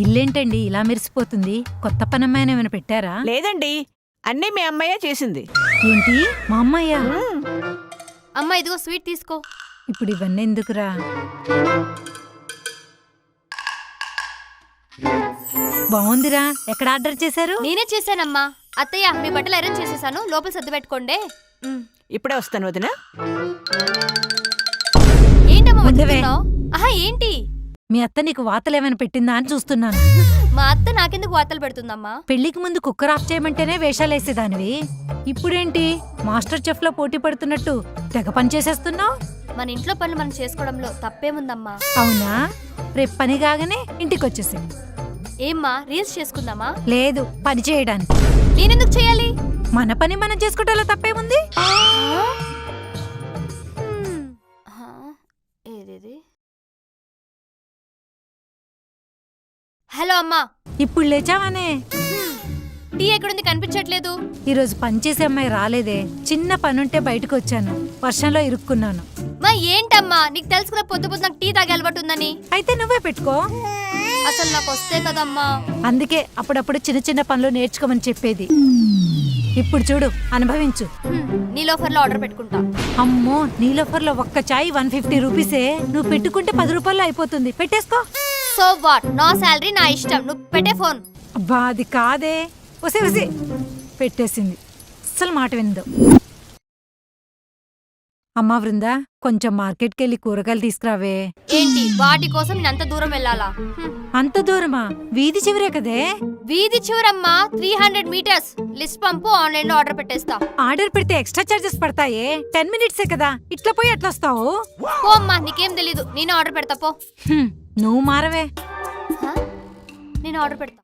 ఇల్లేంటండి ఇలా మెరిసిపోతుంది? కొత్త పనమ్మాయిని ఏమైనా పెట్టారా? లేదండి, అన్నీ మీ అమ్మాయే చేసింది. ఏంటి, మా అమ్మాయ్యా? అమ్మా ఇదిగో స్వీట్ తీసుకో. ఇప్పుడు ఇవన్నీ ఎందుకురా? బాగుందిరా. ఎక్కడ ఆర్డర్ చేశారు? నేనే చేశానమ్మా. అత్తయ్య మీ బట్టలు ఐరన్ చేసేసాను, లోపల సర్ది పెట్టుకోండి. ఇప్పుడే వస్తాను వదిన. ఏంటమ్మా ఉండవే. వదులుతున్నావ్? ఆహా ఏంటి? మీ అత్త నీకు వాతలేమైనా పెట్టిందా అని చూస్తున్నాను. మా అత్త నాకెందుకు వార్తలు పెడుతుందమ్మా? పెళ్లికి ముందు కుక్కర్ ఆఫ్ చేయమంటేనే వేషాలేసేదానివి. ఇప్పుడేంటి మాస్టర్ చెఫ్ లో పోటీ పడుతున్నట్టు తెగ పని చేసేస్తున్నావు? మన ఇంట్లో పనులు మనం చేసుకోవడంలో తప్పేముందమ్మా? అవునా? రేపు పని కాగానే ఇంటికొచ్చేసి. ఏమ్మా రీల్స్ చేసుకుందామా? లేదు, పని చేయడానికి. నేనెందుకు చేయాలి? మన పని మనం చేసుకోవటంలో తప్పేముంది? ఏదేది? హలో అమ్మా. ఇప్పుడు లేచావనే? టీ ఎక్కడుంది, కనిపించట్లేదు. ఈరోజు పనిచేసే అమ్మాయి రాలేదే. చిన్న పనుంటే బయటకు వచ్చాను, వర్షంలో ఇరుక్కున్నాను. మా ఏంటమ్మా, నీకు తెలుసు కదా పొద్దు పొద్దు నాకు టీ తాగే అలవాటు ఉందని. అయితే నువ్వే పెట్టుకో. అసలు నాకు వస్తే కదమ్మా. అందుకే అప్పుడప్పుడు చిన్న చిన్న పనులు నేర్చుకోమని చెప్పేది. ఇప్పుడు చూడు, అనుభవించు. నీ లోఫర్లో ఆర్డర్ పెట్టుకుంటా. అమ్మో, నీలోఫర్లో ఒక్క చాయ్ 150 రూపీసే. నువ్వు పెట్టుకుంటే 10 రూపాయలు అయిపోతుంది. పెట్టేసుకో. సో వాట్, నా శాలరీ నా ఇష్టం, నువ్వు పెట్టే ఫోన్. అబ్బా అది కాదే. వసే పెట్టేసింది. అస్సలు మాట విందు. అమ్మా వృందా, కొంచెం మార్కెట్కి వెళ్ళి కూరగాయలు తీసుకురావే. ఏంటి వాటి కోసం నేను అంత దూరం వెళ్ళాలా? అంత దూరమా? వీధి చివరే కదే. వీధి చివరమ్మా, 300 మీటర్స్. లిస్ట్ పంపు, ఆన్లైన్ లో ఆర్డర్ పెట్టేస్తా. ఆర్డర్ పెడితే ఎక్స్ట్రా చార్జెస్ పడతాయే. 10 మినిట్సే కదా, ఇట్లా పోయి ఎట్లా వస్తావు? పో అమ్మా, నీకేం తెలీదు, నేను ఆర్డర్ పెడతా పో. నువ్వు మారవే. నేను ఆర్డర్ పెడతా.